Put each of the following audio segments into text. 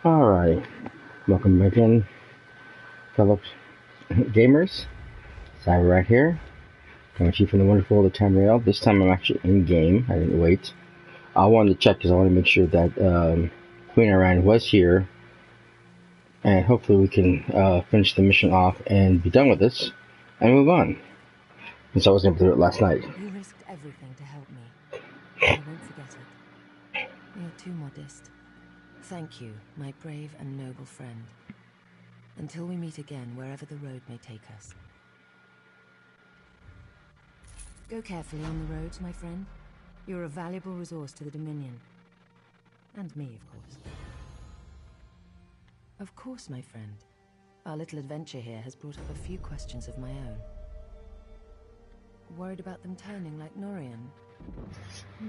Alright, welcome again, fellow gamers. Cyber right here, coming to you from the wonderful the Tamriel. This time I'm actually in game. I didn't wait. I wanted to check because I want to make sure that Queen Iran was here, and hopefully we can finish the mission off and be done with this and move on. Since I wasn't able to do it last night. You risked everything to help me. I won't forget it. You're too modest. Thank you, my brave and noble friend. Until we meet again, wherever the road may take us. Go carefully on the roads, my friend. You're a valuable resource to the Dominion. And me, of course. Of course, my friend. Our little adventure here has brought up a few questions of my own. Worried about them turning like Norian? I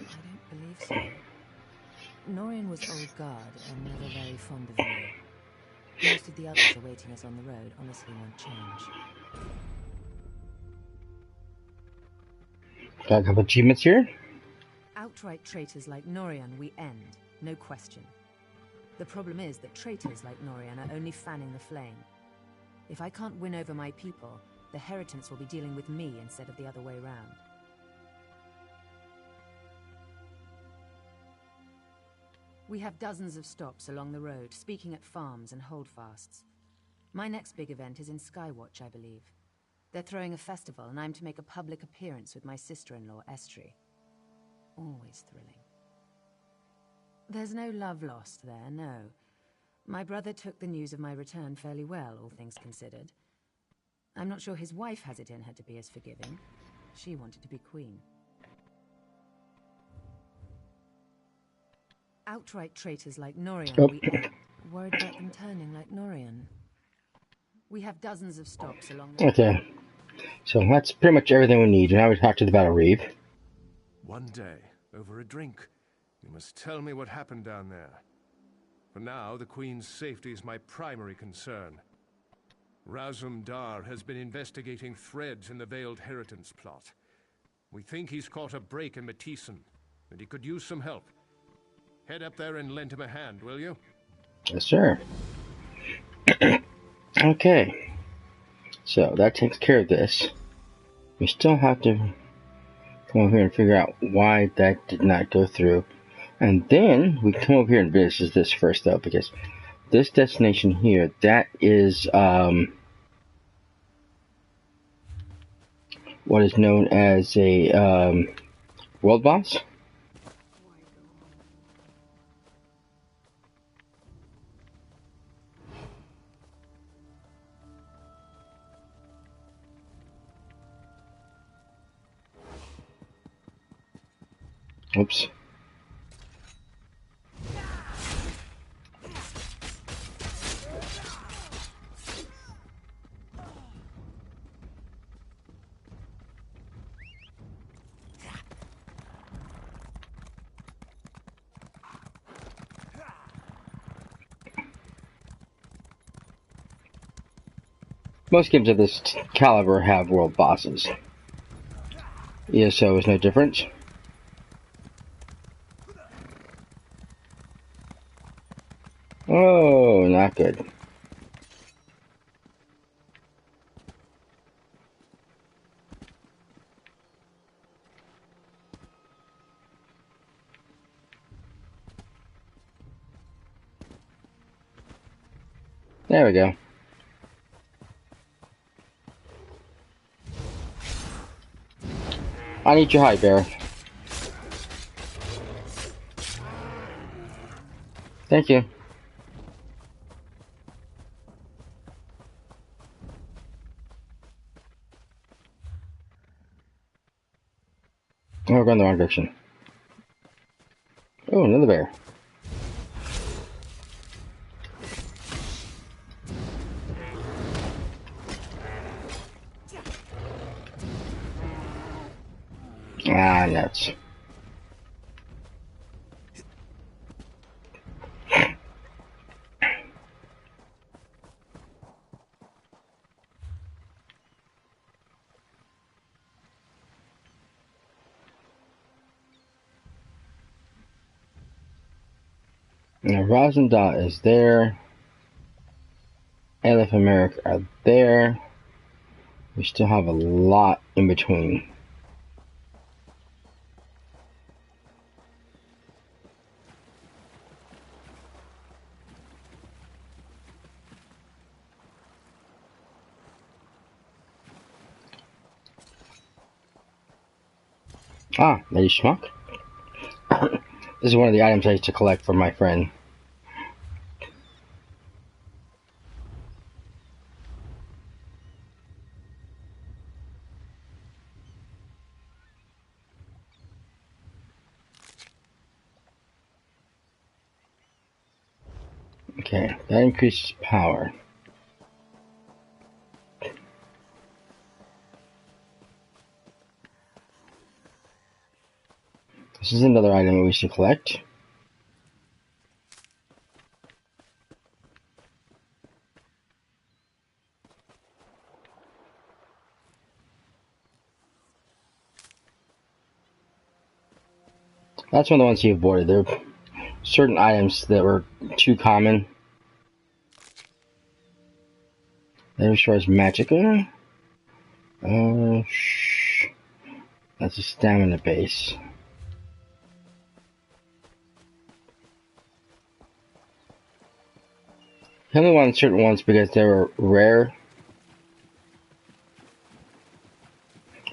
don't believe so. Norian was old guard and never very fond of me. Most of the others awaiting us on the road honestly won't change. Got a couple achievements here. Outright traitors like Norian we end, no question. The problem is that traitors like Norian are only fanning the flame. If I can't win over my people, the Heritants will be dealing with me instead of the other way round. We have dozens of stops along the road, speaking at farms and holdfasts. My next big event is in Skywatch, I believe. They're throwing a festival, and I'm to make a public appearance with my sister-in-law, Estri. Always thrilling. There's no love lost there, no. My brother took the news of my return fairly well, all things considered. I'm not sure his wife has it in her to be as forgiving. She wanted to be queen. Outright traitors like Norian we end. Worried about them turning like Norian. We have dozens of stops along the... Okay, so that's pretty much everything we need. Now we talk to the Battle Reeve. One day, over a drink, you must tell me what happened down there. For now, the Queen's safety is my primary concern. Razum Dar has been investigating threads in the Veiled Heritance plot. We think he's caught a break in Matissan, and he could use some help. Head up there and lend him a hand, will you? Yes, sir. Okay, so that takes care of this. We still have to come over here and figure out why that did not go through. And then we come over here and visit this first though, because this destination here, that is what is known as a world boss. Oops. Most games of this caliber have world bosses. ESO is no different. Oh, not good. There we go. I need your high bear. Thank you. Oh, we're going the wrong direction. Oh, another bear. Ah, nuts. Now, Rosendal is there. Elif and Merrick are there. We still have a lot in between. Ah, Lady Schmuck. This is one of the items I used to collect for my friend. Okay, that increases power. This is another item we should collect. That's one of the ones he avoided. There were certain items that were too common. That destroys Magicka. That's a stamina base. He only wanted certain ones because they were rare,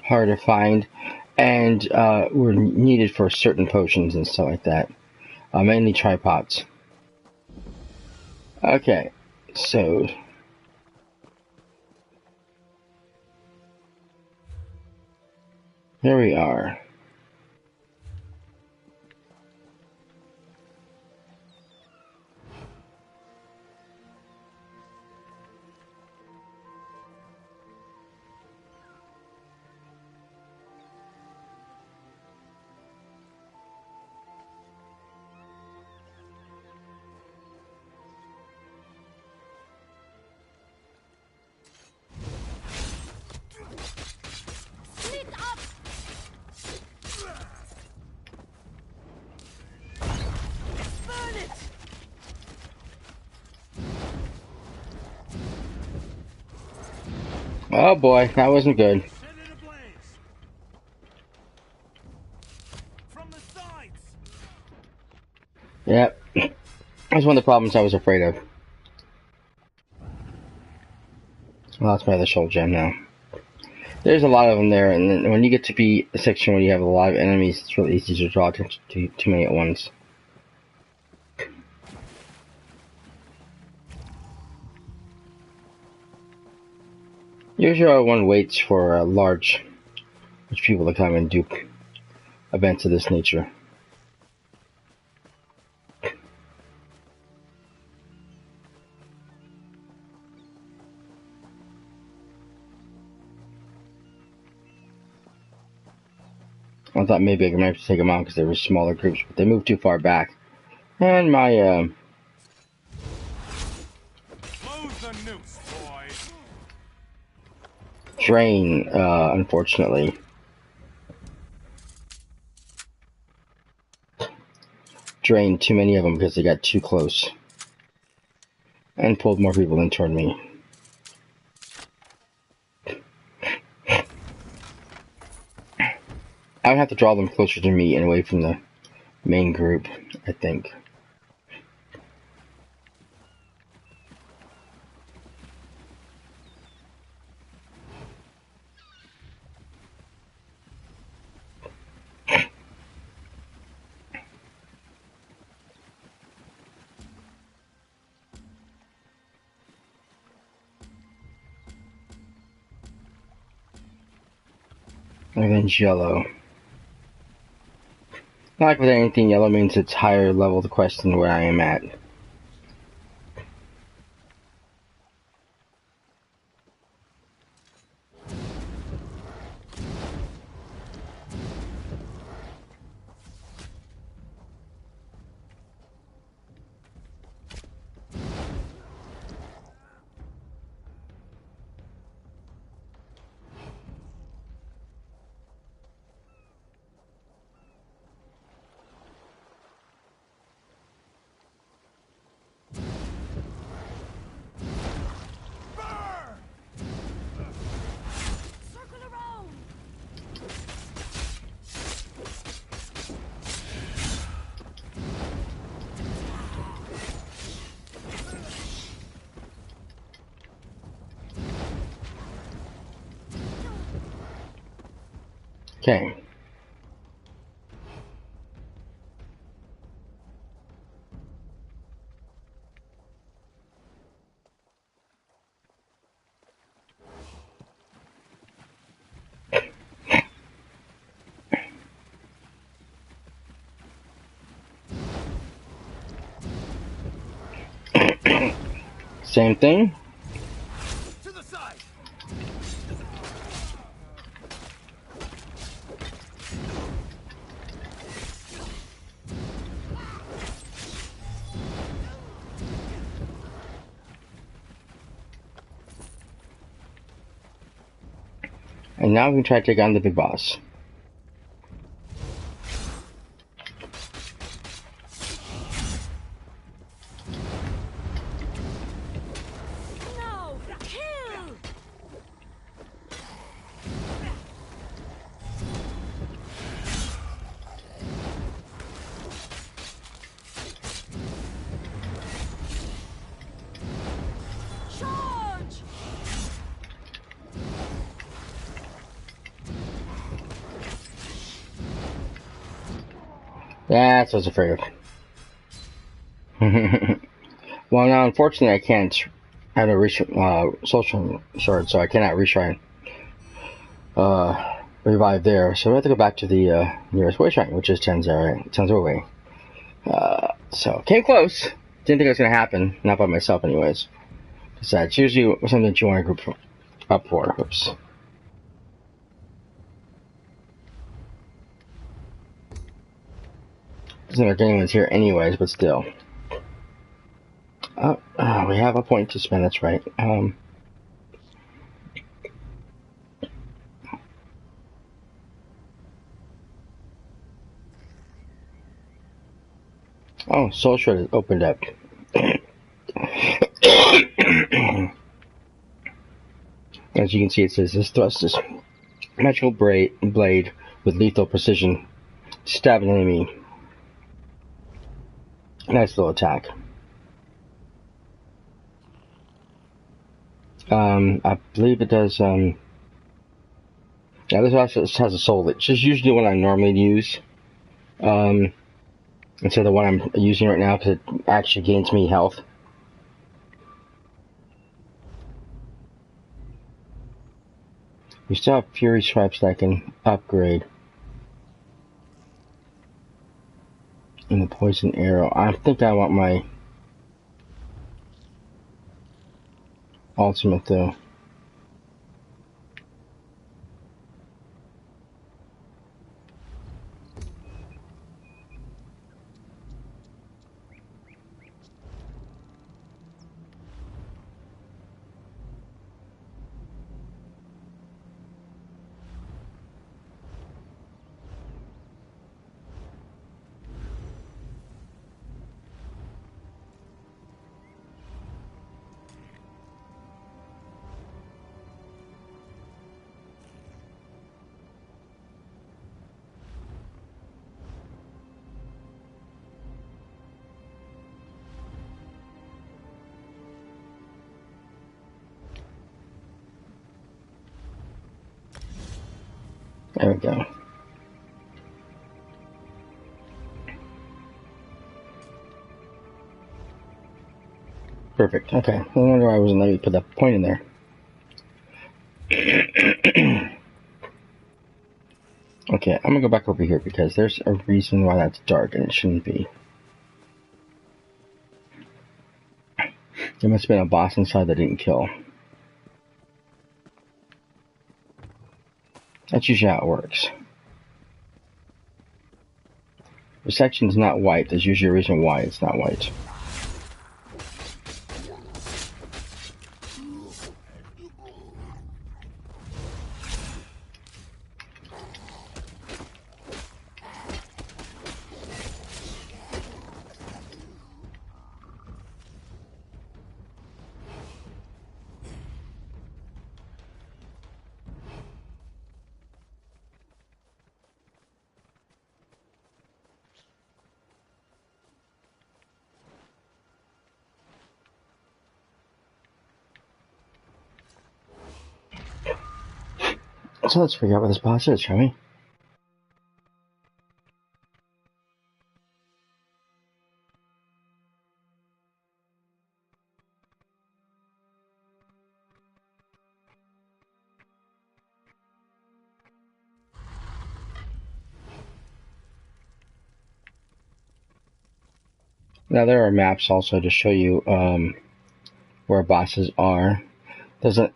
hard to find, and were needed for certain potions and stuff like that. Mainly tripods. Okay, so here we are. Oh boy, that wasn't good. Yep, that's one of the problems I was afraid of. Well, that's my other soul gem now. There's a lot of them there, and then when you get to be a section where you have a lot of enemies, it's really easy to draw attention to too many at once. Usually one waits for large people to come and do events of this nature. I thought maybe I might have to take them out because they were smaller groups, but they moved too far back. And my drain, unfortunately, drained too many of them because they got too close and pulled more people in toward me. I would have to draw them closer to me and away from the main group, I think. And then yellow. Not like with anything, yellow means it's higher level the quest than where I am at. Okay. Same thing. To the side. And now we can try to take on the big boss. No! Kill! Charge! That's what I was afraid of. Well, now, unfortunately, I can't have a social sword, so I cannot retry revive there. So we have to go back to the nearest way shrine, which is Tenzo Way. So, came close. Didn't think it was going to happen. Not by myself, anyways. Because that's usually something that you want to group up for. Oops. Doesn't look like anyone's here anyways, but still. We have a point to spend, that's right. Oh, Soul Shred opened up. As you can see, it says this thrust is magical blade with lethal precision. Stab an enemy. Nice little attack. I believe it does, yeah, this also has a soul lich. This is usually the one I normally use. Instead of the one I'm using right now, because it actually gains me health. We still have Fury Stripes that I can upgrade. And the Poison Arrow. I think I want my ultimate though. There we go. Perfect. Okay. No wonder why I wasn't letting me put that point in there. Okay, I'm gonna go back over here because there's a reason why that's dark and it shouldn't be. There must have been a boss inside that didn't kill. That's usually how it works. The section's not white. There's usually a reason why it's not white. So let's figure out what this boss is, shall we? Now there are maps also to show you where bosses are. There's a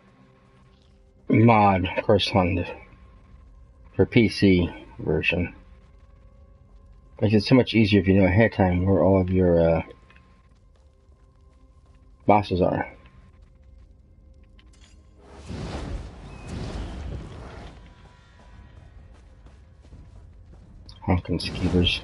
mod, of course, on the for PC version. Makes it so much easier if you know ahead of time where all of your bosses are. Honking skeevers.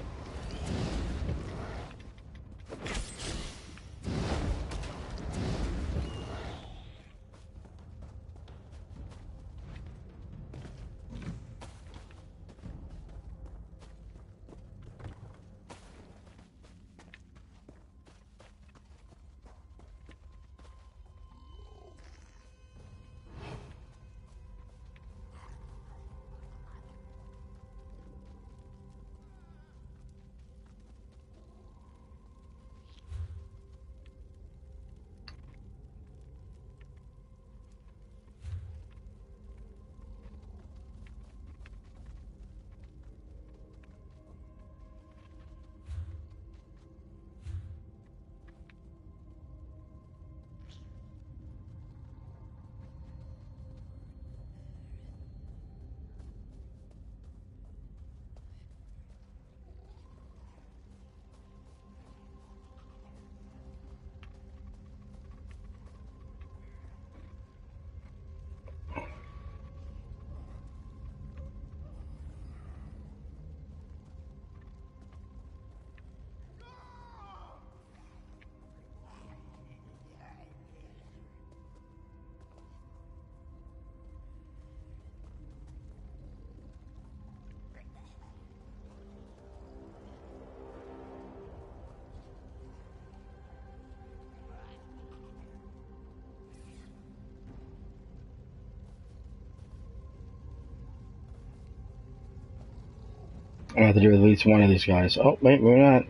I have to do with at least one of these guys. Oh, wait, we're not.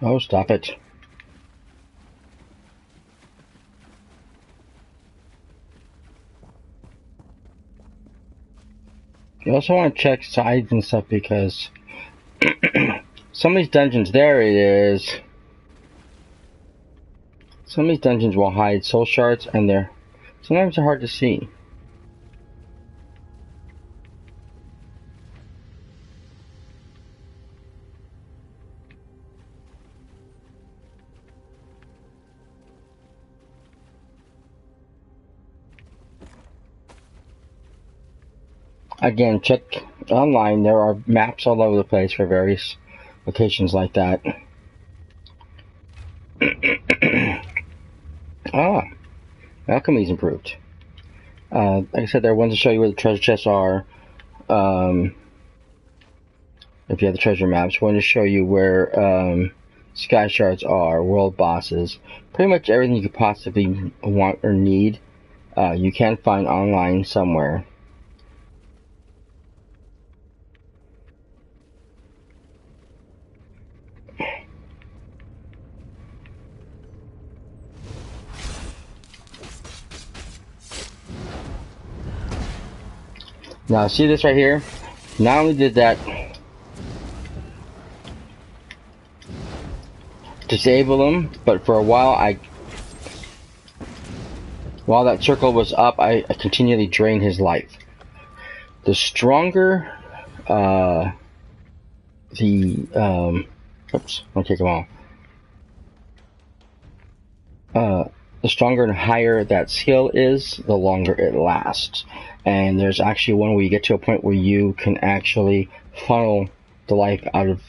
Oh, stop it. You also want to check sides and stuff because some of these dungeons, there it is. Some of these dungeons will hide soul shards and sometimes they're hard to see. Again, check online. There are maps all over the place for various locations like that. Alchemy's improved. Like I said, there are ones to show you where the treasure chests are. If you have the treasure maps, one to show you where sky shards are, world bosses. Pretty much everything you could possibly want or need, you can find online somewhere. Now, see this right here? Not only did that disable him, but for a while, while that circle was up, I continually drained his life. The stronger oops, okay, come on. the stronger and higher that skill is, the longer it lasts. And there's actually one where you get to a point where you can actually funnel the life out of,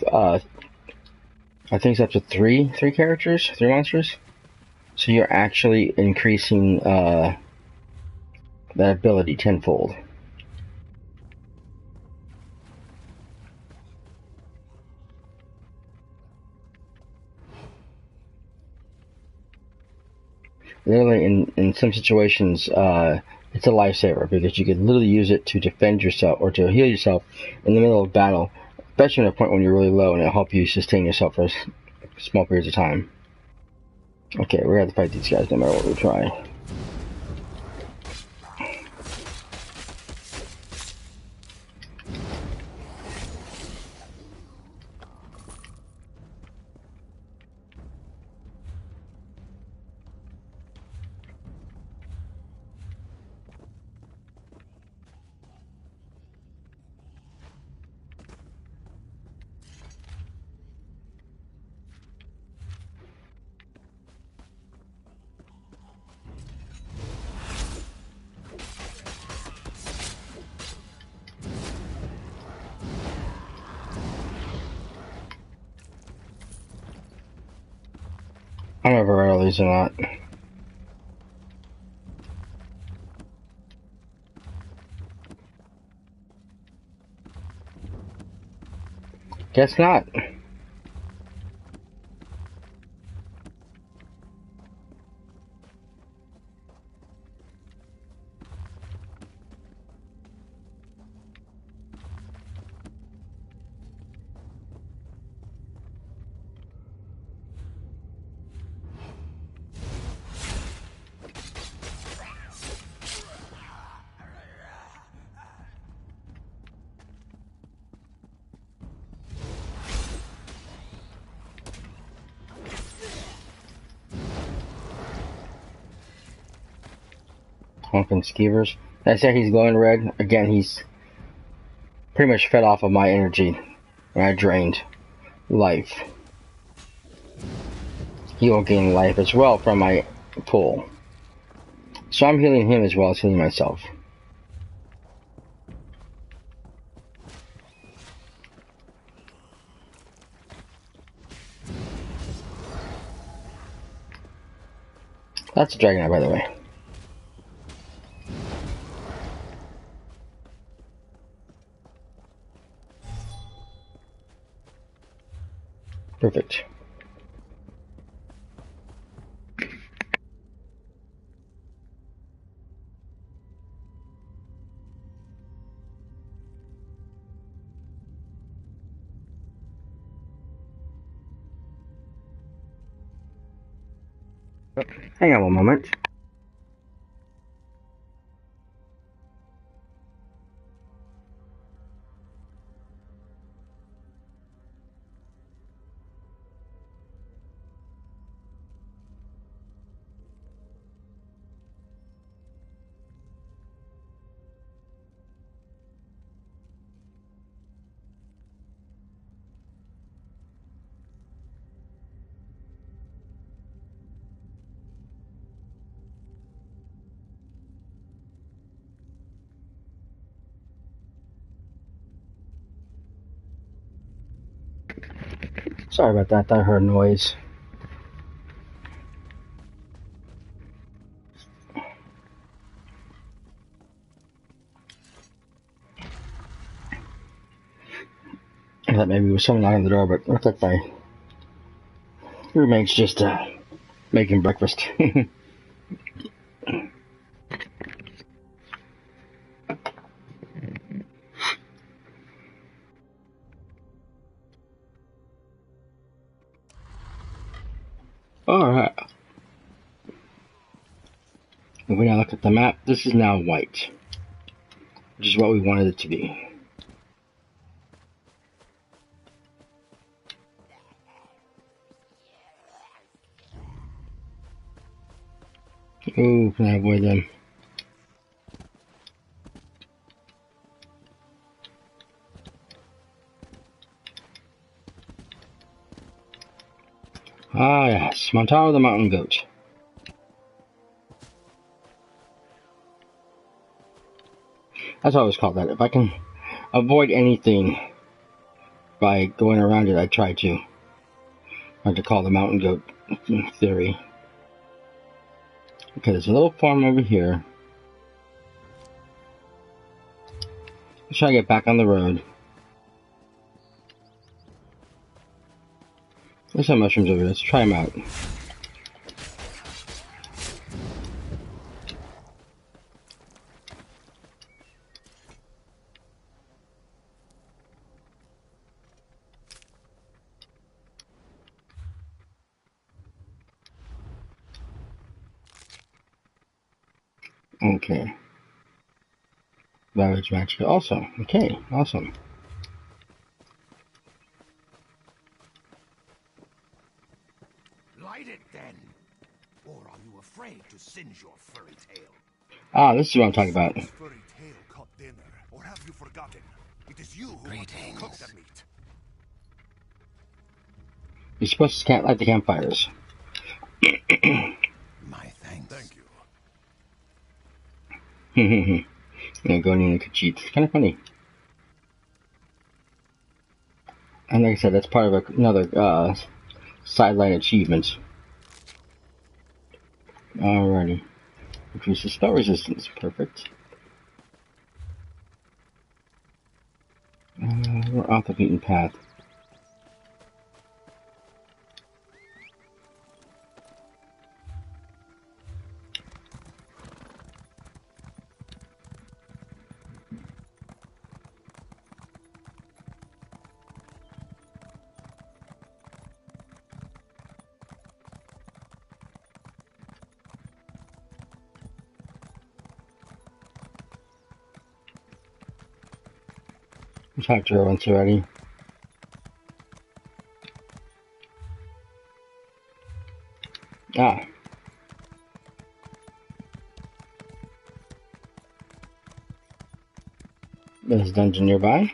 I think it's up to three characters, three monsters. So you're actually increasing that ability tenfold. Literally, in some situations, it's a lifesaver because you can literally use it to defend yourself or to heal yourself in the middle of battle, especially at a point when you're really low, and it'll help you sustain yourself for small periods of time. Okay, we're gonna have to fight these guys no matter what we try. I don't know if I read all these or not. Guess not. Honking skeevers. I said he's glowing red. Again, he's pretty much fed off of my energy when I drained life. He will gain life as well from my pool. So I'm healing him as well as healing myself. That's a Dragonite, by the way. Perfect. Hang on one moment. Sorry about that. I heard noise. I thought maybe it was someone knocking the door, but it looked like my roommate's just making breakfast. Alright. If we now look at the map, this is now white, which is what we wanted it to be. Ooh, can I avoid them? Ah, yes. Montaro the Mountain Goat. That's what I always call that. If I can avoid anything by going around it, I try to. I like to call the mountain goat theory. Okay, there's a little farm over here. Let's try to get back on the road. There's some mushrooms over here. Let's try them out. Okay. Ravage match also. Okay, awesome. Light it then. Or are you afraid to singe your furry tail? Ah, this is what I'm talking about. Furry tail caught dinner, or have you forgotten? It is you who cooked the meat. You're supposed to light the campfires. My thanks. Thank Yeah, going in a Khajiit. It's kind of funny. And like I said, that's part of another sideline achievement. Alrighty. Increases spell resistance. Perfect. We're off the beaten path. We've talked to her once already. Ah. There's a dungeon nearby.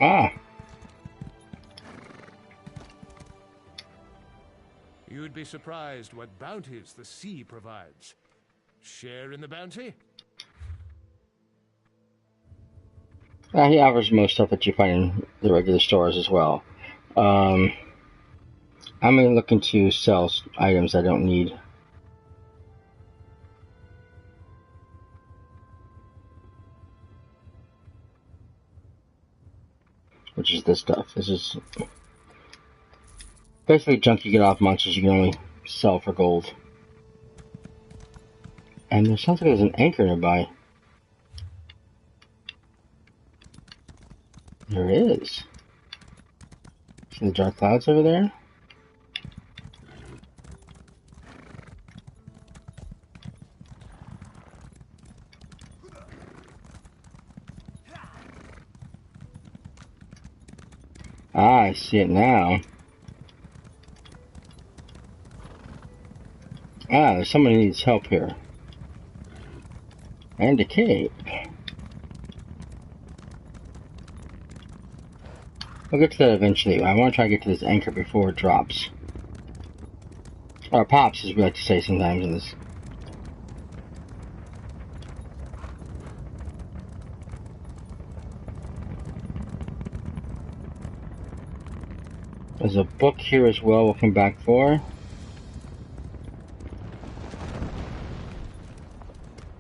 Ah. You'd be surprised what bounties the sea provides. Share in the bounty? He offers most stuff that you find in the regular stores as well. I'm looking to sell items I don't need. Which is this stuff. This is basically junk you get off monsters you can only sell for gold. And there sounds like there's an anchor nearby. There is. See the dark clouds over there? Ah, I see it now. Ah, there's someone who needs help here. And a cave. We'll get to that eventually. I want to try to get to this anchor before it drops. Or pops, as we like to say sometimes in this. There's a book here as well we'll come back for.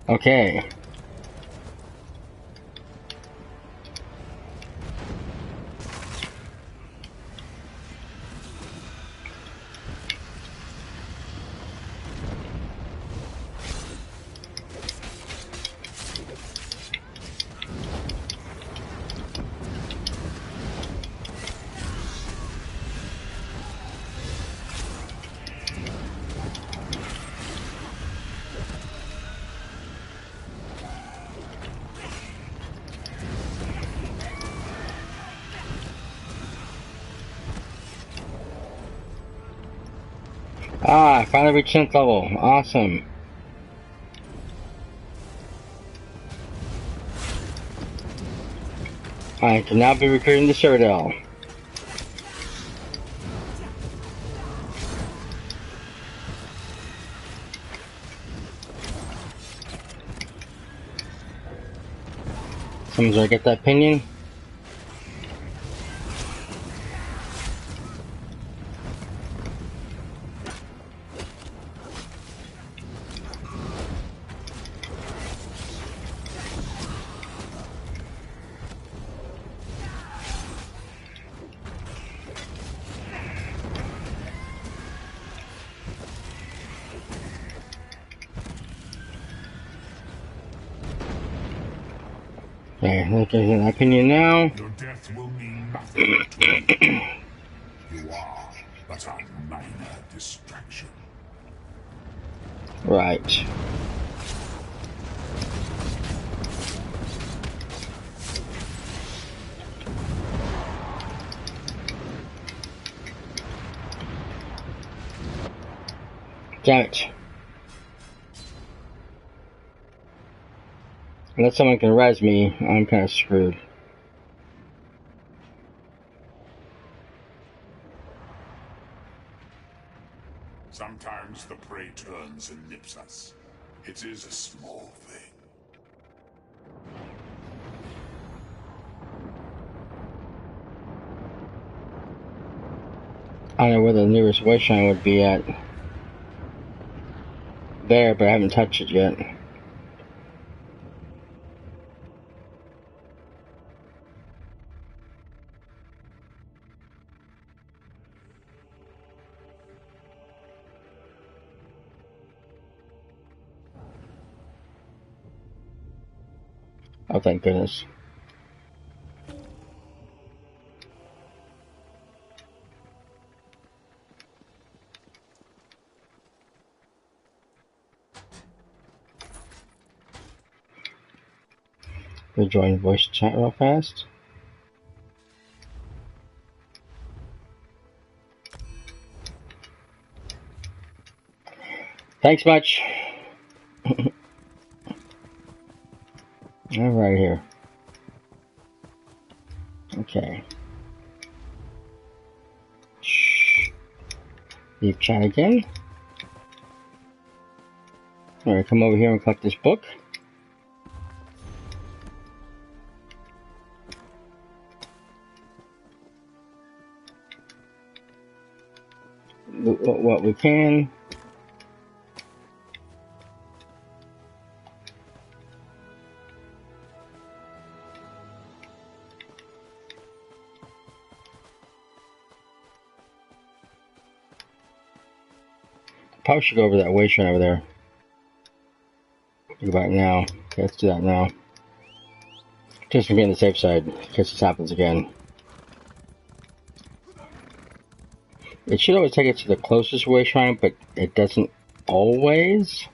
Okay. Ah, I finally reached 10th level. Awesome. I can now be recruiting the Citadel. Someone's gonna get that pinion. Okay, look at that opinion now. Your death will mean nothing to me. You are but a minor distraction. Right. Damn it. Unless someone can res me, I'm kind of screwed. Sometimes the prey turns and nips us. It is a small thing. I don't know where the nearest way shrine would be at. There, but I haven't touched it yet. Oh, thank goodness. Rejoin voice chat real fast. Thanks much. All right here. Okay. Shh. Leave chat again. All right, come over here and collect this book. What we can. Probably should go over that way shrine over there. Think about it now. Okay, let's do that now. Just to be on the safe side, in case this happens again. It should always take it to the closest way shrine, but it doesn't always.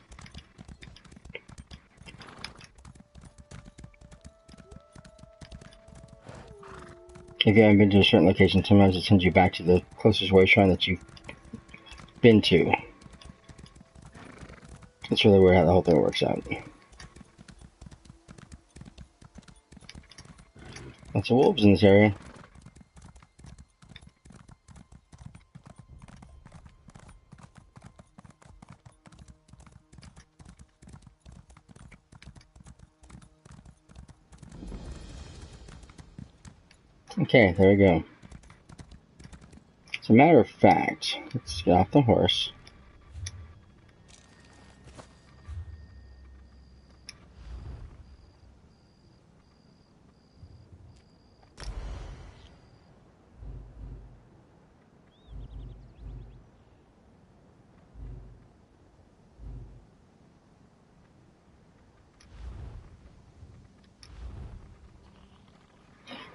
If you haven't been to a certain location, sometimes it sends you back to the closest way shrine that you've been to. It's really weird how the whole thing works out. Lots of wolves in this area. Okay, there we go. As a matter of fact, let's get off the horse.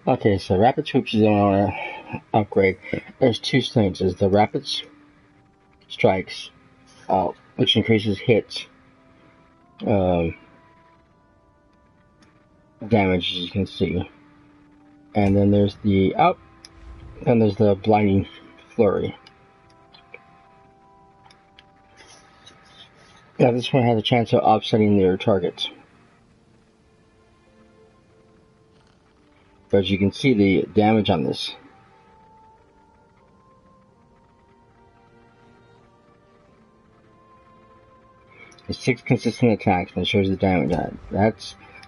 Okay, so rapid troops is the one I want to upgrade. There's two things. There's the rapid strikes, which increases hit damage, as you can see. And then there's the and there's the blinding flurry. Yeah, this one has a chance of offsetting their targets. But as you can see, the damage on this. It's 6 consistent attacks, and it shows the damage on it.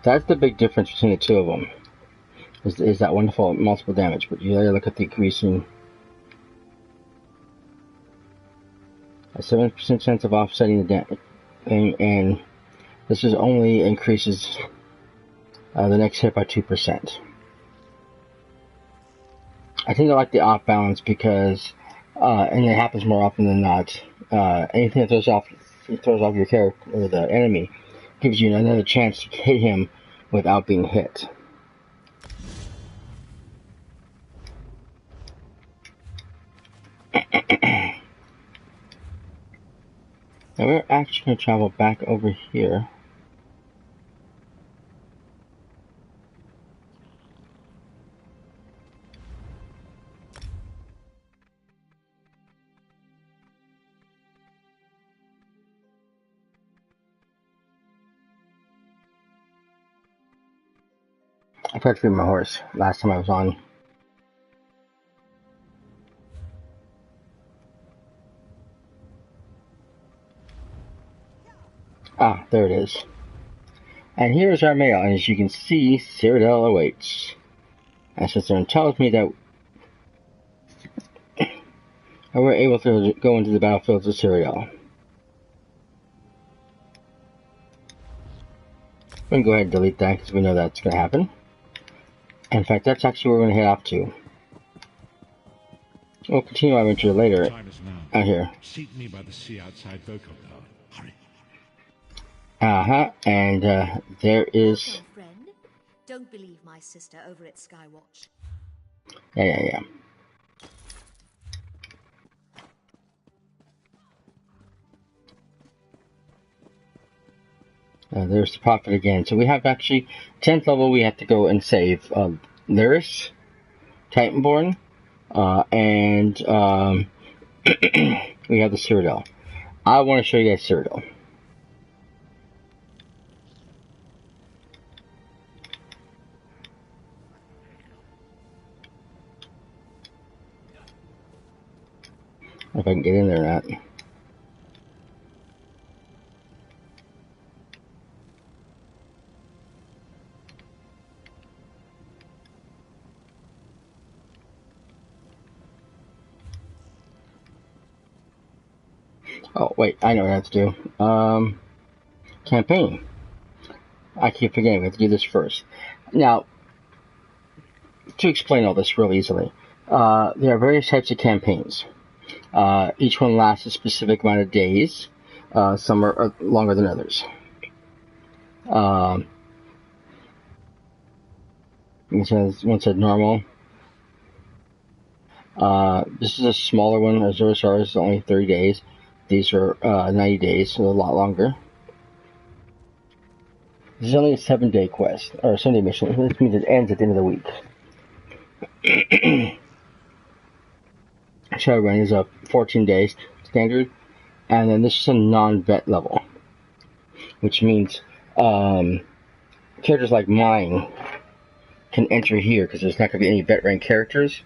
That's the big difference between the two of them. Is that wonderful multiple damage, but you gotta look at the increasing. A 7% chance of offsetting the damage, and this is only increases the next hit by 2%. I tend to like the off balance because, and it happens more often than not. Anything that throws off your character or the enemy gives you another chance to hit him without being hit. Now we're actually going to travel back over here. I tried to feed my horse last time I was on. Ah, there it is. And here's our mail, and as you can see, Cyrodiil awaits. And Sister tells me that we're able to go into the battlefields of Cyrodiil. We can go ahead and delete that because we know that's going to happen. In fact, that's actually where we're going to head off to. We'll continue our adventure later out here. Seat me by the sea outside Vokodo. Hurry. And there is... Welcome, friend. Don't believe my sister over at Skywatch. Yeah. There's the prophet again. So we have actually 10th level. We have to go and save Lyris, Titanborn, and we have the Cyrodiil. I want to show you guys Cyrodiil. If I can get in there or not. Oh, wait, I know what I have to do. Campaign. I keep forgetting, we have to do this first. Now, to explain all this real easily, there are various types of campaigns. Each one lasts a specific amount of days. Some are longer than others. One said normal. This is a smaller one. Azure Stars is only 30 days. These are 90 days, so a lot longer. This is only a 7-day quest, or a 7-day mission. This means it ends at the end of the week. Shadowrun is a 14 days standard, and then this is a non-vet level, which means characters like mine can enter here because there's not going to be any vet rank characters.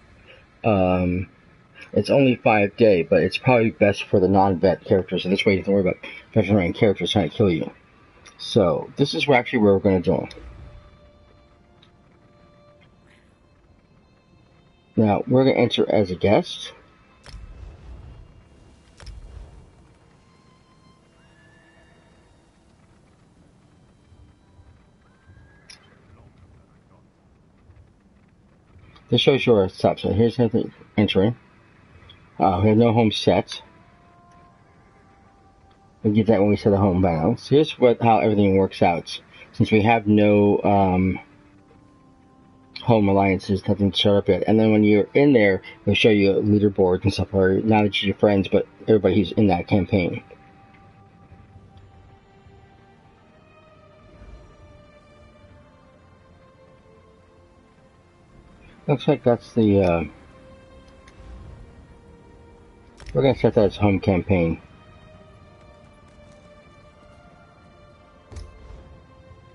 It's only 5-day, but it's probably best for the non-vet characters, so this way you don't worry about veteran rank characters trying to kill you. So this is where we're going to do. Now we're going to enter as a guest. This shows you our steps. So here's how to entering. We have no home set. We'll get that when we set a home balance. Here's how everything works out. Since we have no home alliances, nothing showed up yet. And then when you're in there, it'll show you leaderboards and stuff, or not just your friends, but everybody who's in that campaign. Looks like that's the, we're going to set that as home campaign.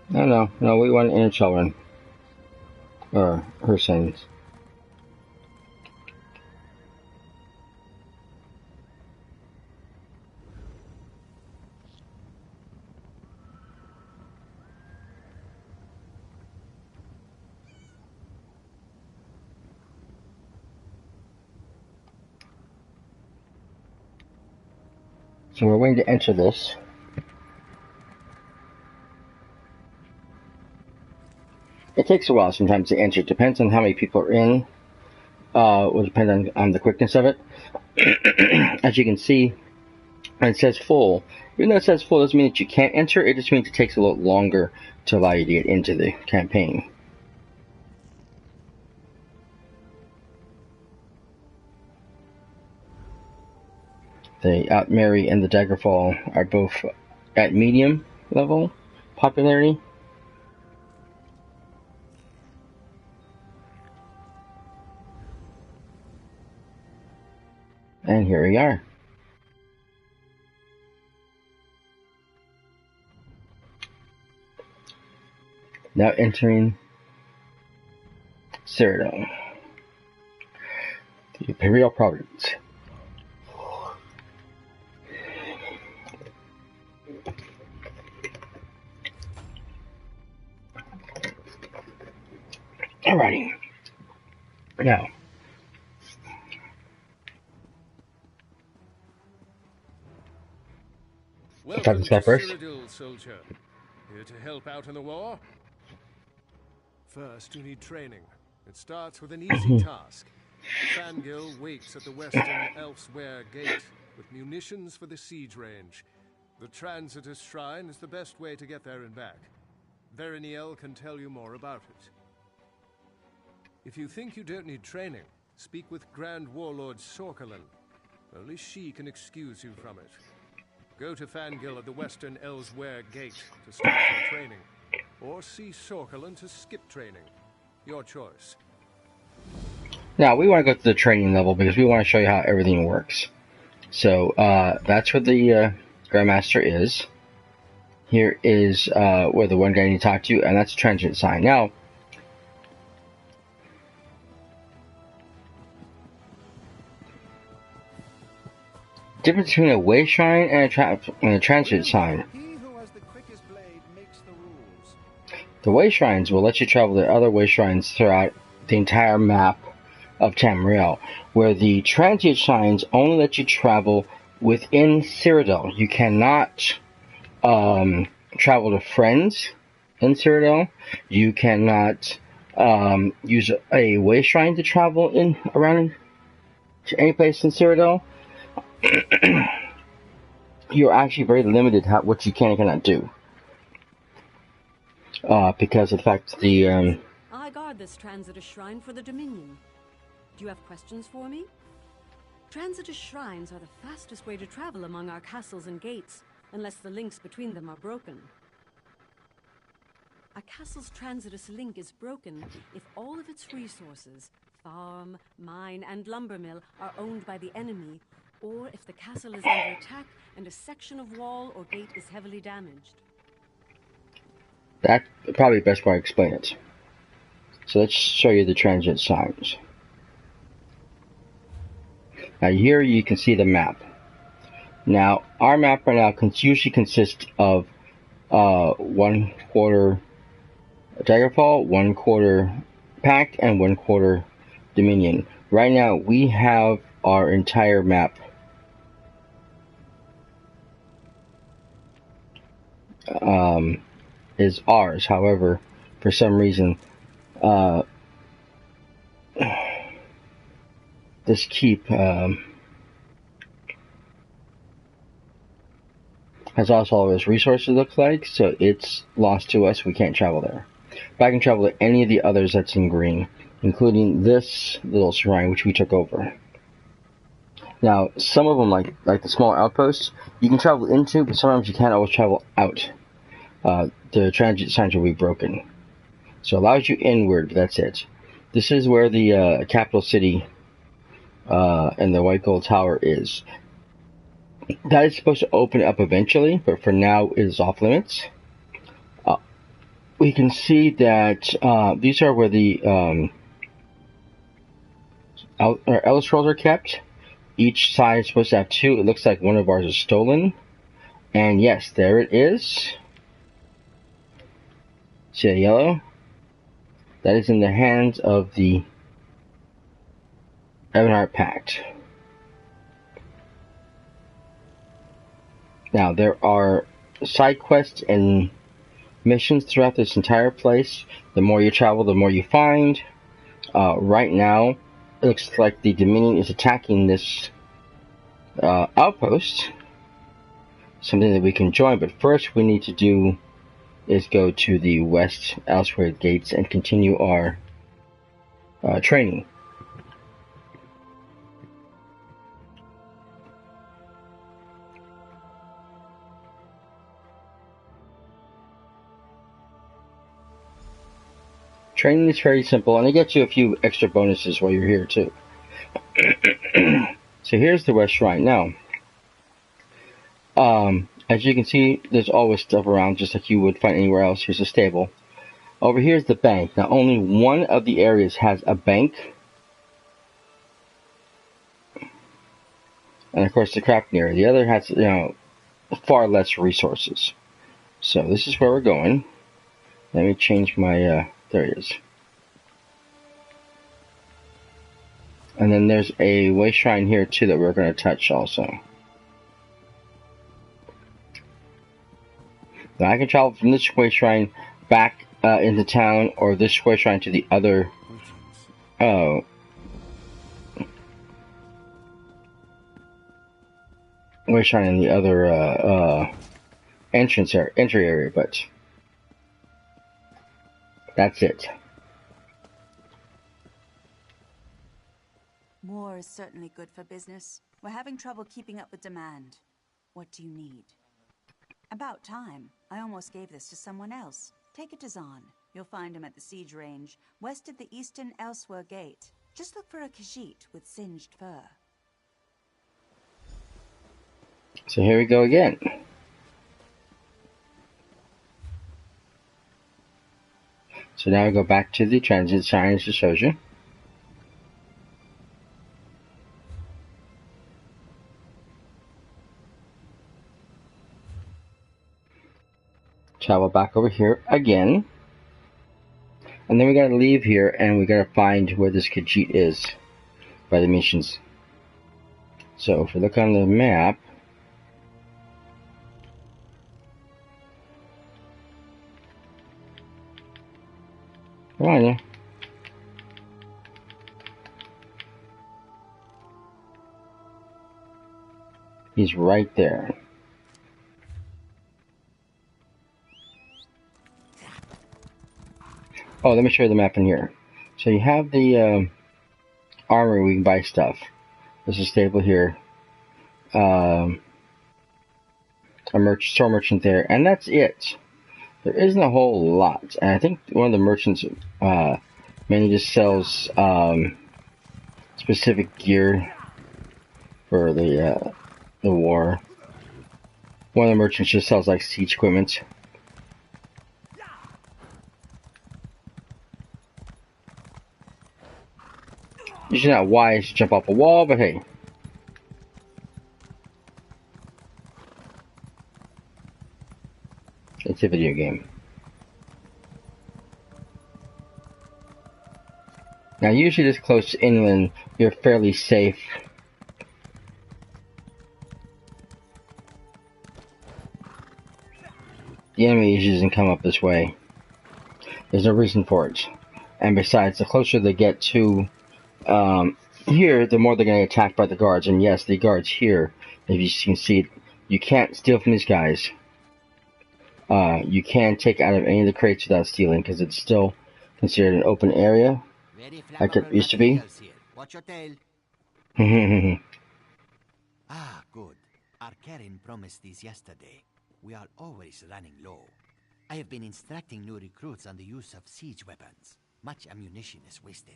No, no, we want inner children. Or her sons. So we're waiting to enter this. It takes a while sometimes to enter. It depends on how many people are in. Will depend on the quickness of it. As you can see, when it says full, even though it says full doesn't mean that you can't enter. It just means it takes a little longer to allow you to get into the campaign. The Outmarry and the Daggerfall are both at medium level popularity. And here we are. Now entering Cyrodiil, the Imperial Province. Alrighty. Now, Welcome this guy to first. Cyrodiil, soldier. Here to help out in the war? First, you need training. It starts with an easy task. Fangil waits at the western Elsewhere gate with munitions for the siege range. The Transitus Shrine is the best way to get there and back. Veriniel can tell you more about it. If you think you don't need training, speak with Grand Warlord Sorkalin. Only she can excuse you from it. Go to Fangil at the western Elsewhere gate to start your training. Or see Sorkalin to skip training. Your choice. Now, we want to go to the training level because we want to show you how everything works. So, that's where the Grandmaster is. Here is where the one guy you need to talk to, and that's a transient sign. Now, difference between a way shrine and a transient sign. The way shrines will let you travel to other way shrines throughout the entire map of Tamriel, where the transient signs only let you travel within Cyrodiil. You cannot travel to friends in Cyrodiil. You cannot use a way shrine to travel around to any place in Cyrodiil. You're actually very limited what you can and cannot do. Because of the fact that I guard this Transitus Shrine for the Dominion. Do you have questions for me? Transitus Shrines are the fastest way to travel among our castles and gates, unless the links between them are broken. A castle's Transitus link is broken if all of its resources, farm, mine, and lumber mill, are owned by the enemy, or if the castle is under attack and a section of wall or gate is heavily damaged. That's probably the best way to explain it. So let's show you the transient signs. Now here you can see the map. Now our map right now usually consists of 1/4 Daggerfall, 1/4 Pact, and 1/4 Dominion. Right now we have our entire map is ours. However, for some reason, this keep has also all of its resources, looks like, so it's lost to us. We can't travel there. But I can travel to any of the others that's in green, including this little shrine which we took over. Now, some of them, like the small outposts, you can travel into, but sometimes you can't always travel out. The transit signs will be broken. So it allows you inward, that's it. This is where the capital city and the White Gold Tower is. That is supposed to open up eventually, but for now it is off limits. we can see that these are where the Elder Scrolls are kept. Each side is supposed to have two. It looks like one of ours is stolen. And yes, there it is. See that yellow? That is in the hands of the Ebonheart Pact. Now, there are side quests and missions throughout this entire place. The more you travel, the more you find. Right now, it looks like the Dominion is attacking this outpost. Something that we can join, but first we need to do is go to the West Elsewhere gates and continue our training. Training is very simple, and it gets you a few extra bonuses while you're here too. So here's the West Shrine. Now, as you can see, there's always stuff around, just like you would find anywhere else. Here's a stable. Over here is the bank. Now, only one of the areas has a bank. And, of course, the crafting area. The other has, far less resources. So, this is where we're going. Let me change my, there it is. And then there's a way shrine here, too, that we're going to touch also. Now, I can travel from this way shrine back into town, or this way shrine to the other way shrine in the other entry area, but that's it. War is certainly good for business. We're having trouble keeping up with demand. What do you need? About time. I almost gave this to someone else. Take it to Zahn. You'll find him at the siege range, west of the eastern Elsewhere gate. Just look for a Khajiit with singed fur. So here we go again. So now we go back to the transit sign as it shows you. Travel back over here again. And then we gotta leave here and we gotta find where this Khajiit is by the missions. So if we look on the map, come on, yeah. He's right there. Oh, let me show you the map in here. So you have the armory, we can buy stuff. There's a stable here. A store merchant there, and that's it. There isn't a whole lot. And I think one of the merchants mainly just sells specific gear for the war. One of the merchants just sells like siege equipment. Usually not wise to jump off a wall, but hey. It's a video game. Now usually this close to inland, you're fairly safe. The enemy usually doesn't come up this way. There's no reason for it. And besides, the closer they get to here, the more they're going to get attacked by the guards. And yes, the guards here, if you can see, you can't steal from these guys. You can't take out of any of the crates without stealing, because it's still considered an open area, like it used to be. Watch your tail. Ah, good. Our Karen promised these yesterday. We are always running low. I have been instructing new recruits on the use of siege weapons. Much ammunition is wasted.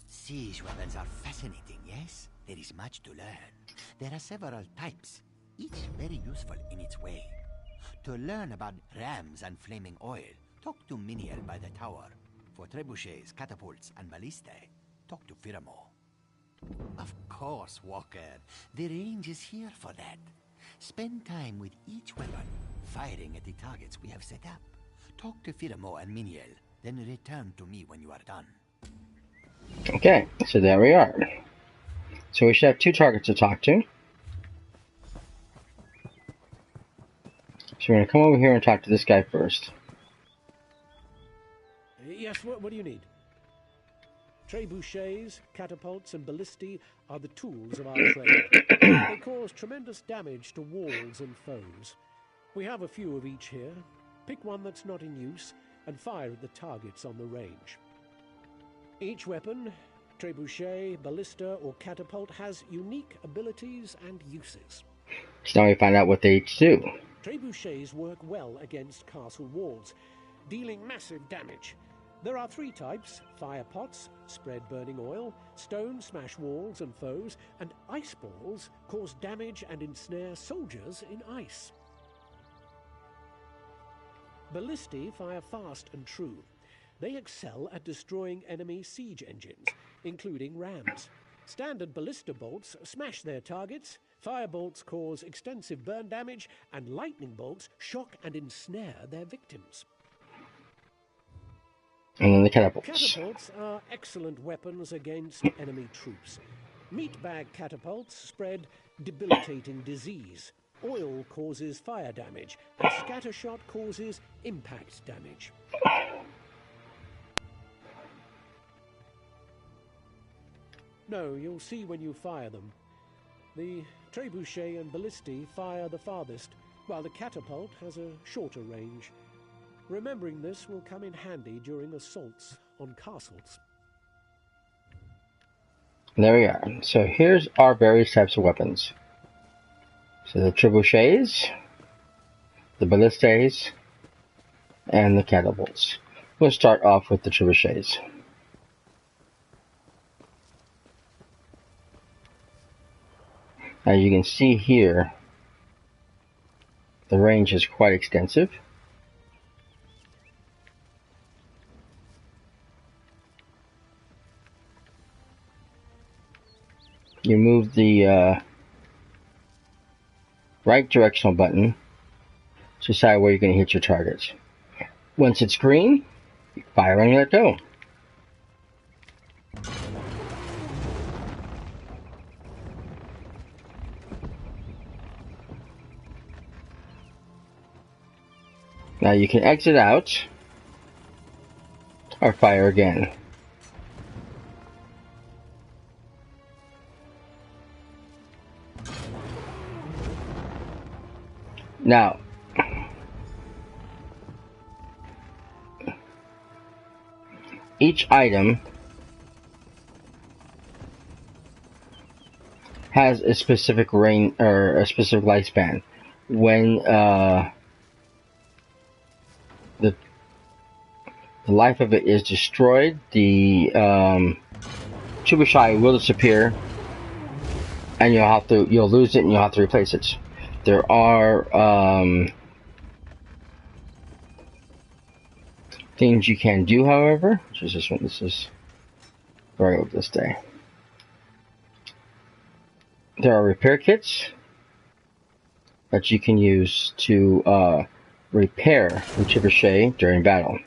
Siege weapons are fascinating, yes? There is much to learn. There are several types, each very useful in its way. To learn about rams and flaming oil, talk to Miniel by the tower. For trebuchets, catapults, and ballistae, talk to Firamo. Of course, Walker. The range is here for that. Spend time with each weapon, firing at the targets we have set up. Talk to Firamo and Miniel, then return to me when you are done. Okay, so there we are. So we should have 2 targets to talk to. So we're going to come over here and talk to this guy first. Yes, what do you need? Trebuchets, catapults, and ballistae are the tools of our trade. They cause tremendous damage to walls and foes. We have a few of each here. Pick one that's not in use and fire at the targets on the range. Each weapon, trebuchet, ballista, or catapult has unique abilities and uses. So now we find out what they each do. Trebuchets work well against castle walls, dealing massive damage. There are 3 types: fire pots, spread burning oil, stone smash walls and foes, and ice balls cause damage and ensnare soldiers in ice. Ballistae fire fast and true. They excel at destroying enemy siege engines, including rams. Standard ballista bolts smash their targets, fire bolts cause extensive burn damage, and lightning bolts shock and ensnare their victims. And then the catapults. Catapults are excellent weapons against enemy troops. Meatbag catapults spread debilitating disease. Oil causes fire damage, and scattershot causes impact damage. No, you'll see when you fire them. The trebuchet and ballistae fire the farthest, while the catapult has a shorter range. Remembering this will come in handy during assaults on castles. There we are. So here's our various types of weapons. So the trebuchets, the ballistas, and the catapults. We'll start off with the trebuchets. As you can see here, the range is quite extensive. You move the right directional button to decide where you're going to hit your targets. Once it's green, you fire and let go. Now you can exit out or fire again. Now, each item has a specific range or a specific lifespan. When the life of it is destroyed, the trebuchet will disappear, and you'll lose it and you'll have to replace it. There are things you can do, however, which is this one. This is where I go this day. There are repair kits that you can use to repair the trebuchet during battle.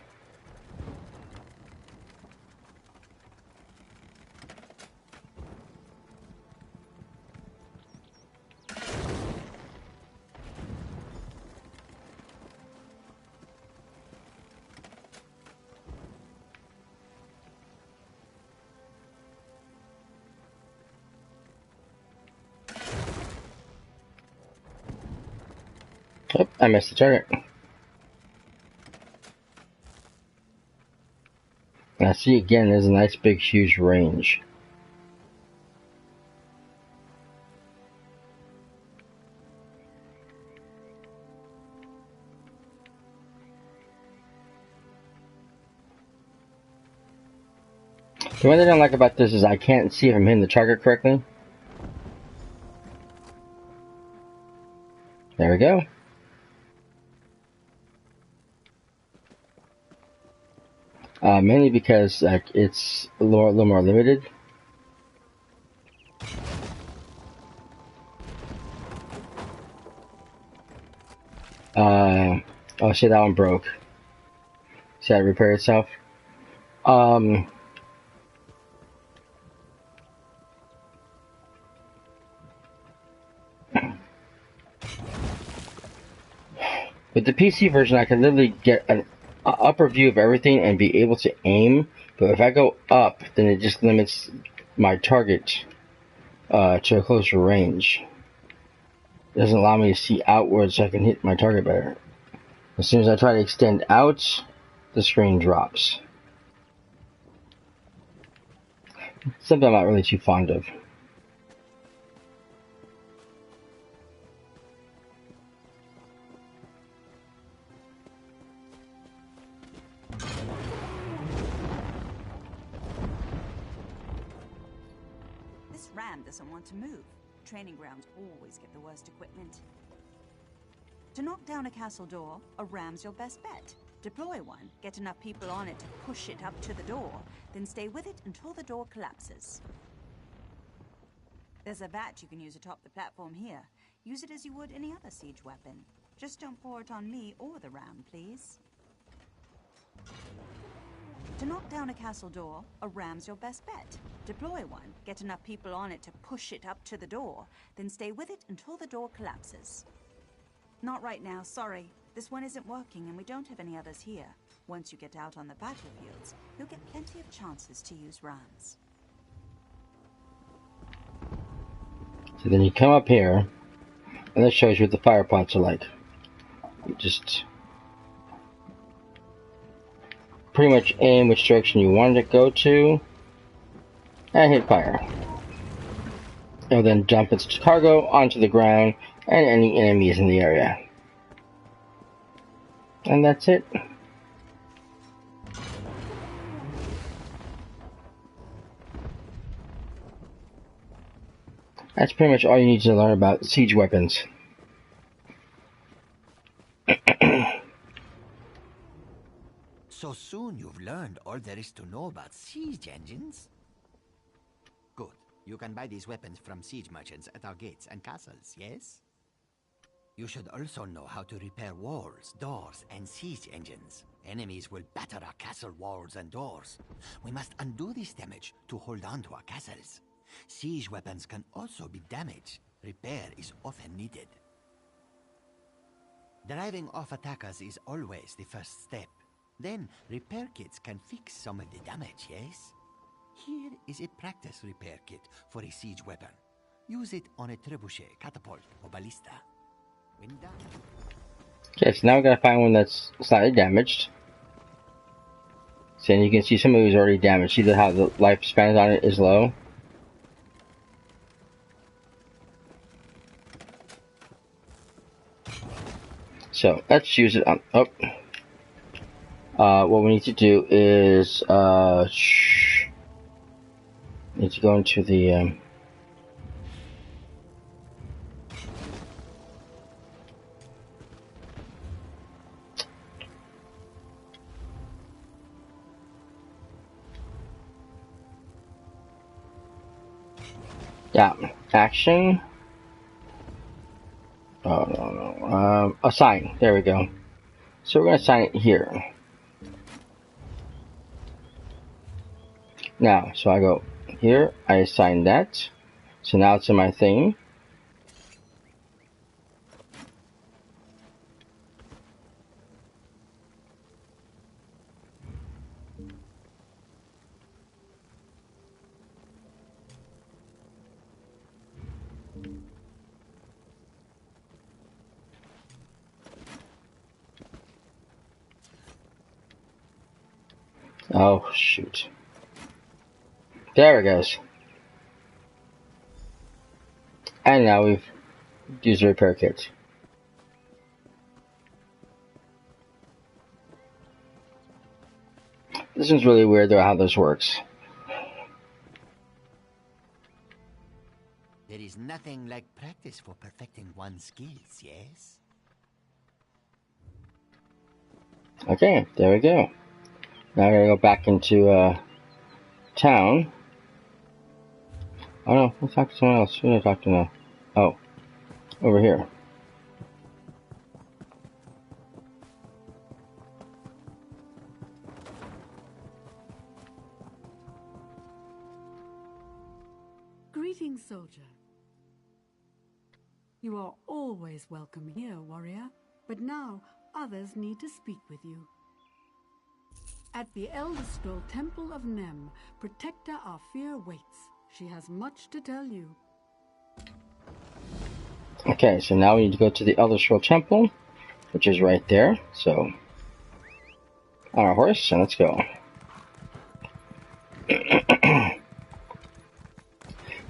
Oh, I missed the target. Now see again, there's a nice big huge range. The one thing I don't like about this is I can't see if I'm hitting the target correctly. There we go. Mainly because like it's a little more limited. Oh shit, that one broke. See how it repair itself? With the PC version, I can literally get an upper view of everything and be able to aim. But if I go up, then it just limits my target to a closer range. It doesn't allow me to see outwards so I can hit my target better. As soon as I try to extend out, the screen drops. Something I'm not really too fond of. This ram doesn't want to move. Training grounds always get the worst equipment. To knock down a castle door, a ram's your best bet. Deploy one, get enough people on it to push it up to the door, then stay with it until the door collapses. There's a vat you can use atop the platform here. Use it as you would any other siege weapon. Just don't pour it on me or the ram, please. To knock down a castle door, a ram's your best bet. Deploy one, get enough people on it to push it up to the door, then stay with it until the door collapses. Not right now, sorry. This one isn't working and we don't have any others here. Once you get out on the battlefields, you'll get plenty of chances to use rams. So then you come up here, and this shows you what the fire pots are like. You just pretty much aim which direction you want it to go to, and hit fire. It'll then dump its cargo onto the ground and any enemies in the area. And that's it. That's pretty much all you need to learn about siege weapons. So soon you've learned all there is to know about siege engines? Good. You can buy these weapons from siege merchants at our gates and castles, yes? You should also know how to repair walls, doors, and siege engines. Enemies will batter our castle walls and doors. We must undo this damage to hold on to our castles. Siege weapons can also be damaged. Repair is often needed. Driving off attackers is always the first step. Then, repair kits can fix some of the damage, yes? Here is a practice repair kit for a siege weapon. Use it on a trebuchet, catapult, or ballista. When done... Okay, so now we gotta find one that's slightly damaged. So you can see some of these already damaged. See how the lifespan on it is low? So let's use it on. Oh. What we need to do is need to go into the action. Oh no. Assign. There we go. So we're gonna assign it here. Now, so I go here, I assign that. So now it's in my thing. Oh, shoot. There it goes. And now we've used the repair kit. This is really weird though how this works. There is nothing like practice for perfecting one's skills, yes? Okay, there we go. Now I gotta go back into town. Oh no, let's talk to someone else. Who did I talk to now? Oh, over here. Greetings, soldier. You are always welcome here, warrior, but now others need to speak with you. At the Elder Scroll Temple of Nem, Protector Arfir waits. She has much to tell you. Okay, so now we need to go to the Elder Scroll Temple, which is right there. So, on our horse, and let's go.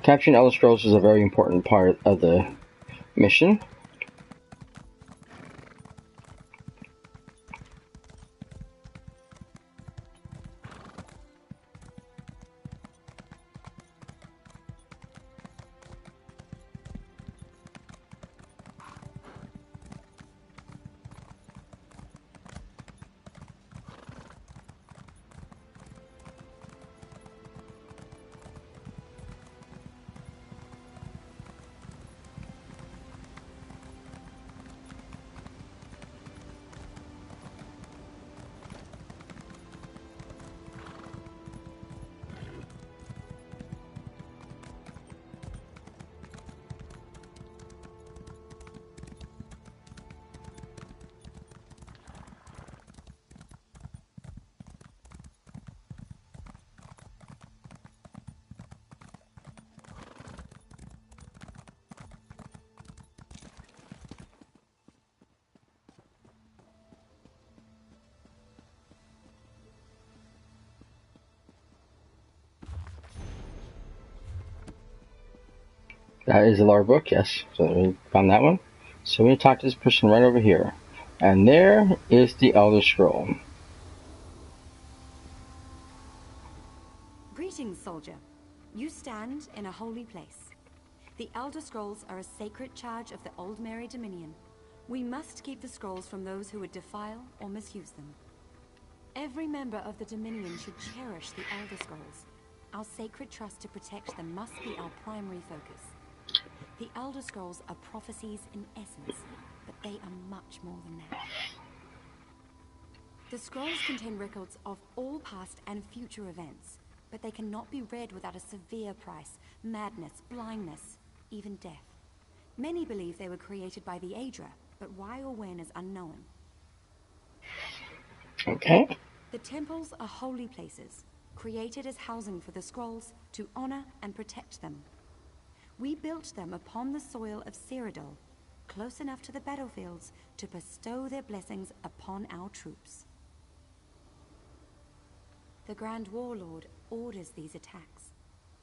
Capturing Elder Scrolls is a very important part of the mission. That is the lore book, yes. So we found that one. So we need to talk to this person right over here. And there is the Elder Scroll. Greetings, soldier. You stand in a holy place. The Elder Scrolls are a sacred charge of the Old Mary Dominion. We must keep the scrolls from those who would defile or misuse them. Every member of the Dominion should cherish the Elder Scrolls. Our sacred trust to protect them must be our primary focus. The Elder Scrolls are prophecies in essence, but they are much more than that. The scrolls contain records of all past and future events, but they cannot be read without a severe price, madness, blindness, even death. Many believe they were created by the Aedra, but why or when is unknown. Okay. The temples are holy places, created as housing for the scrolls to honor and protect them. We built them upon the soil of Cyrodiil, close enough to the battlefields to bestow their blessings upon our troops. The Grand Warlord orders these attacks.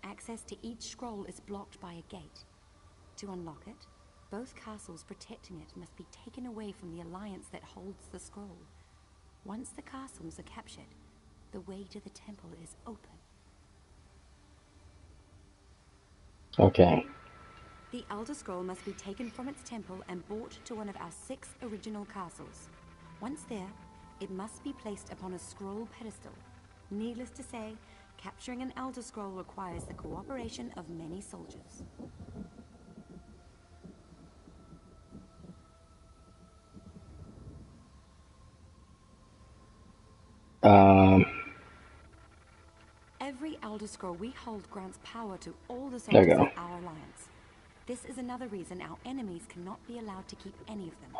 Access to each scroll is blocked by a gate. To unlock it, both castles protecting it must be taken away from the alliance that holds the scroll. Once the castles are captured, the way to the temple is open. Okay. The Elder Scroll must be taken from its temple and brought to one of our 6 original castles. Once there, it must be placed upon a scroll pedestal. Needless to say, capturing an Elder Scroll requires the cooperation of many soldiers. Every Elder Scroll we hold grants power to all the soldiers of our alliance. This is another reason our enemies cannot be allowed to keep any of them.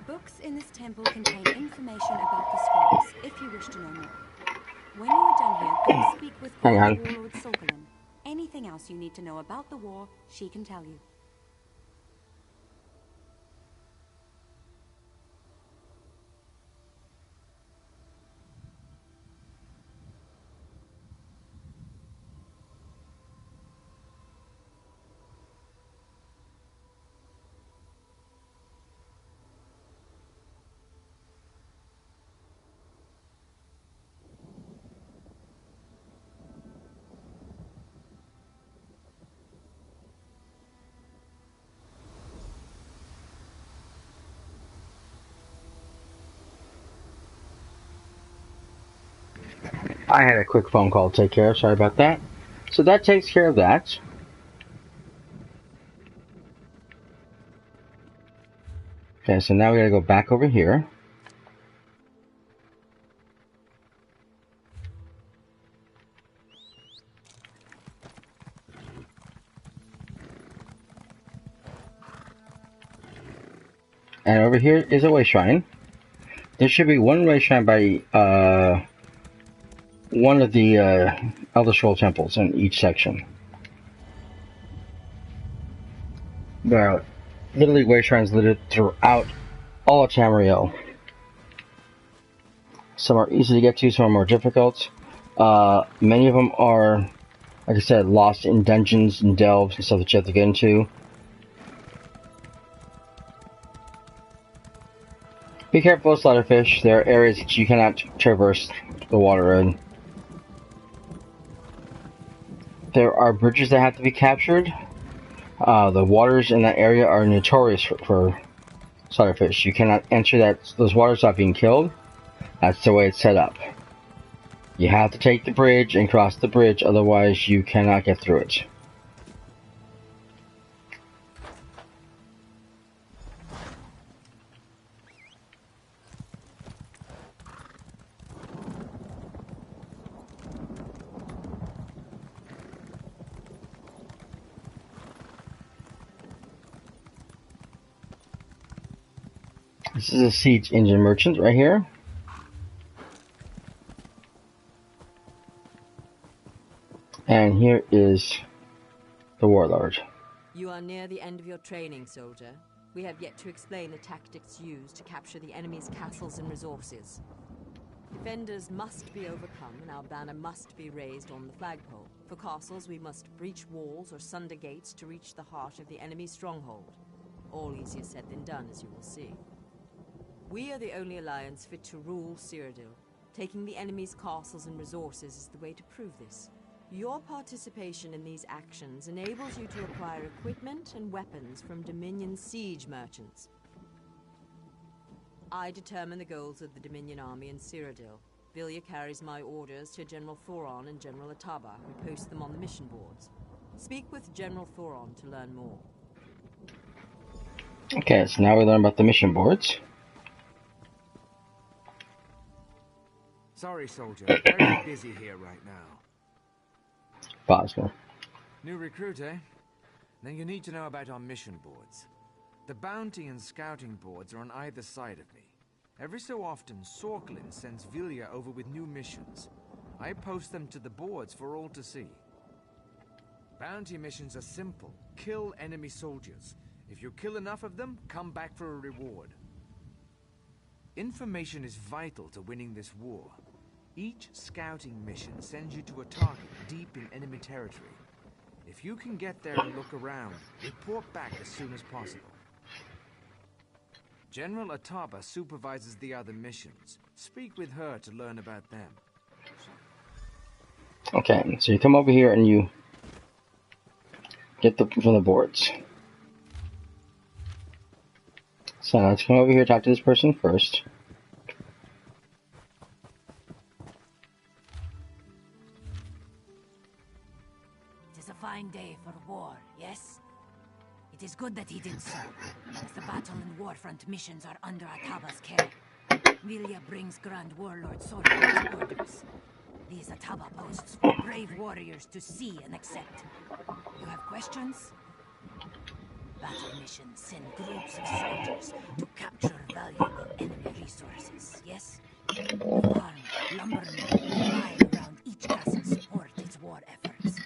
Books in this temple contain information about the scrolls, if you wish to know more. When you are done here, go speak with Warlord Sulkalin. Anything else you need to know about the war, she can tell you. I had a quick phone call to take care of. Sorry about that. So that takes care of that. Okay, so now we gotta go back over here. And over here is a way shrine. There should be one way shrine by one of the Elder Scroll temples in each section. There are literally way shrines littered throughout all of Tamriel. Some are easy to get to, some are more difficult. Many of them are, like I said, lost in dungeons and delves and stuff that you have to get into. Be careful of slaughterfish. There are areas that you cannot traverse the water in. There are bridges that have to be captured. The waters in that area are notorious for slaughterfish. You cannot enter those waters without being killed. That's the way it's set up. You have to take the bridge and cross the bridge, otherwise you cannot get through it. This is a siege engine merchant right here. And here is the warlord. You are near the end of your training, soldier. We have yet to explain the tactics used to capture the enemy's castles and resources. Defenders must be overcome, and our banner must be raised on the flagpole. For castles, we must breach walls or sunder gates to reach the heart of the enemy's stronghold. All easier said than done, as you will see. We are the only alliance fit to rule Cyrodiil. Taking the enemy's castles and resources is the way to prove this. Your participation in these actions enables you to acquire equipment and weapons from Dominion siege merchants. I determine the goals of the Dominion army in Cyrodiil. Vilya carries my orders to General Thoron and General Ataba, who post them on the mission boards. Speak with General Thoron to learn more. Okay, so now we learn about the mission boards. Sorry, soldier. Very busy here right now. Bosmer. New recruit, eh? Then you need to know about our mission boards. The bounty and scouting boards are on either side of me. Every so often, Sorklin sends Vilya over with new missions. I post them to the boards for all to see. Bounty missions are simple. Kill enemy soldiers. If you kill enough of them, come back for a reward. Information is vital to winning this war. Each scouting mission sends you to a target deep in enemy territory. If you can get there and look around, report back as soon as possible. General Ataba supervises the other missions. Speak with her to learn about them. Okay, so you come over here and you get them from the boards. So let's come over here, talk to this person first. Fine day for war, yes? It is good that he did so, as the battle and warfront missions are under Ataba's care. Vilya brings Grand Warlord Sorkin's orders. These Ataba posts for brave warriors to see and accept. You have questions? Battle missions send groups of soldiers to capture valuable enemy resources, yes? Farm, lumbermen, mine around each castle support its war efforts.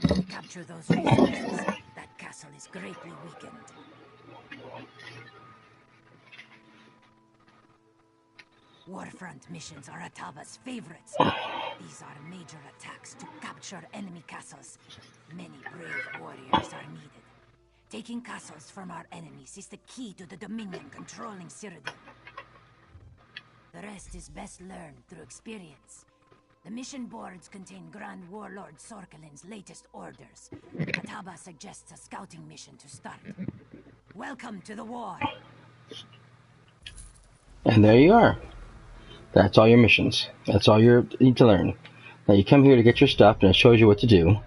If we capture those resources, that castle is greatly weakened. Warfront missions are Ataba's favorites. These are major attacks to capture enemy castles. Many brave warriors are needed. Taking castles from our enemies is the key to the Dominion controlling Cyrodiil. The rest is best learned through experience. The mission boards contain Grand Warlord Sorkelin's latest orders. Ataba suggests a scouting mission to start. Welcome to the war! And there you are. That's all your missions. That's all you need to learn. Now you come here to get your stuff, and it shows you what to do.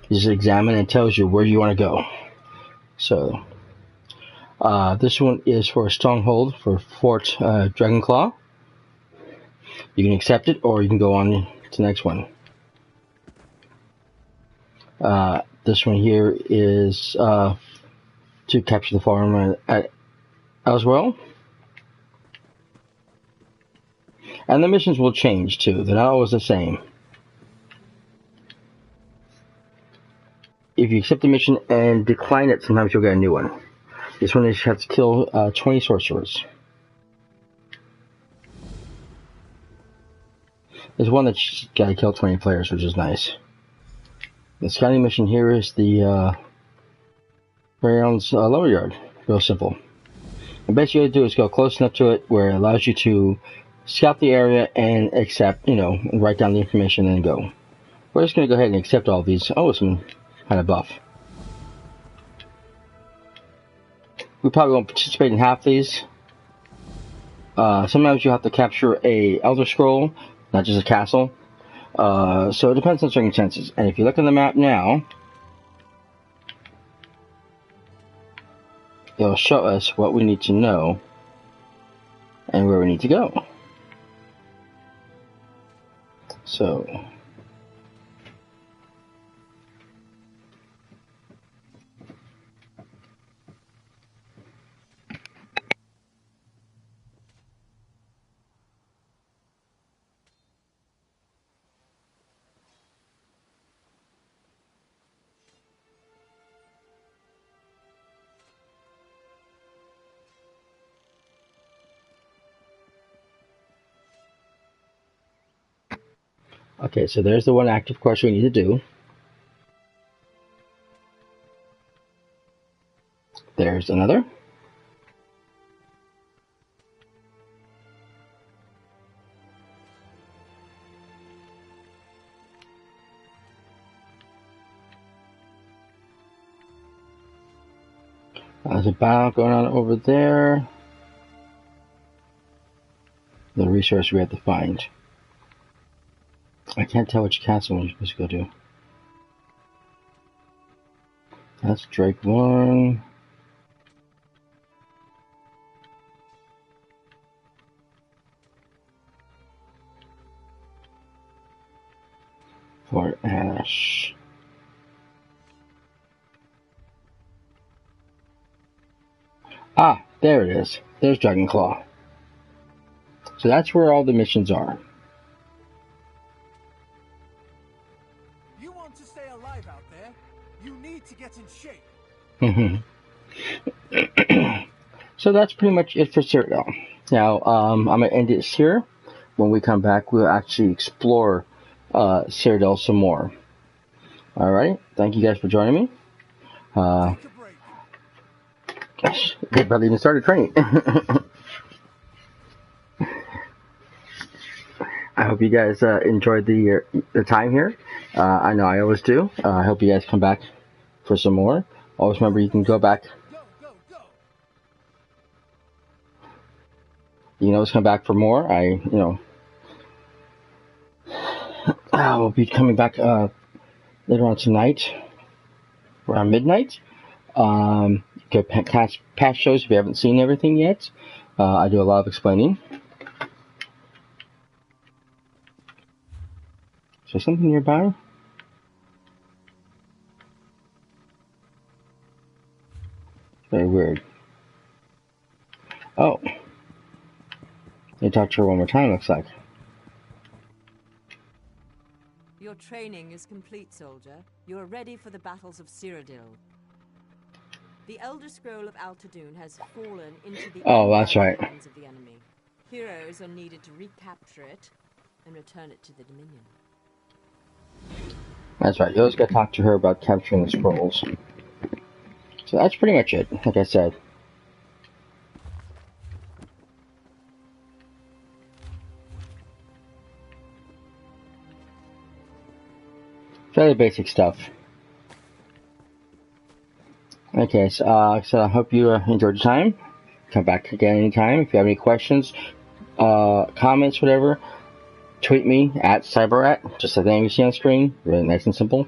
You just examine and tells you where you want to go. So, this one is for a stronghold for Fort Dragonclaw. You can accept it, or you can go on to the next one. This one here is to capture the farm at Elswell. And the missions will change too. They're not always the same. If you accept the mission and decline it, sometimes you'll get a new one. This one is you have to kill 20 sorcerers. There's one that's got to kill 20 players, which is nice. The scouting mission here is the Raion's Lumberyard. Real simple. And basically, what you do is go close enough to it where it allows you to scout the area and accept, write down the information and then go. We're just going to go ahead and accept all these. Oh, some kind of buff. We probably won't participate in half these. Sometimes you have to capture a Elder Scroll, not just a castle. So it depends on circumstances. And if you look on the map now, it'll show us what we need to know and where we need to go. So, okay, so there's the one active quest we need to do. There's another. There's a battle going on over there. The resource we have to find. I can't tell which castle we're supposed to go to. That's Drake 1. Fort Ash. Ah, there it is. There's Dragonclaw. So that's where all the missions are. You want to stay alive out there? You need to get in shape. So that's pretty much it for Cyrodiil. Now, I'm going to end it here. When we come back, we'll actually explore Cyrodiil some more. Alright, thank you guys for joining me. Gosh, they barely even started training. I hope you guys enjoyed the time here. I know I always do. I hope you guys come back for some more. Always remember you can go back. You can always come back for more. I will be coming back later on tonight, around midnight. Go past shows if you haven't seen everything yet. I do a lot of explaining. Is there something nearby? Very weird. Oh. You talk to her one more time, looks like. Your training is complete, soldier. You are ready for the battles of Cyrodiil. The Elder Scroll of Altadoon has fallen into the hands of the enemy. Heroes are needed to recapture it and return it to the Dominion. That's right, you always gotta talk to her about capturing the scrolls. So that's pretty much it, like I said. Fairly basic stuff. Okay, so I hope you enjoyed your time. Come back again anytime. If you have any questions, comments, whatever, tweet me at Cyberat, just like the name you see on screen. Really nice and simple.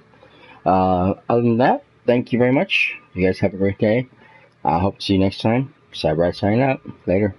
Other than that, thank you very much. You guys have a great day. I hope to see you next time. Cyberat signing out. Later.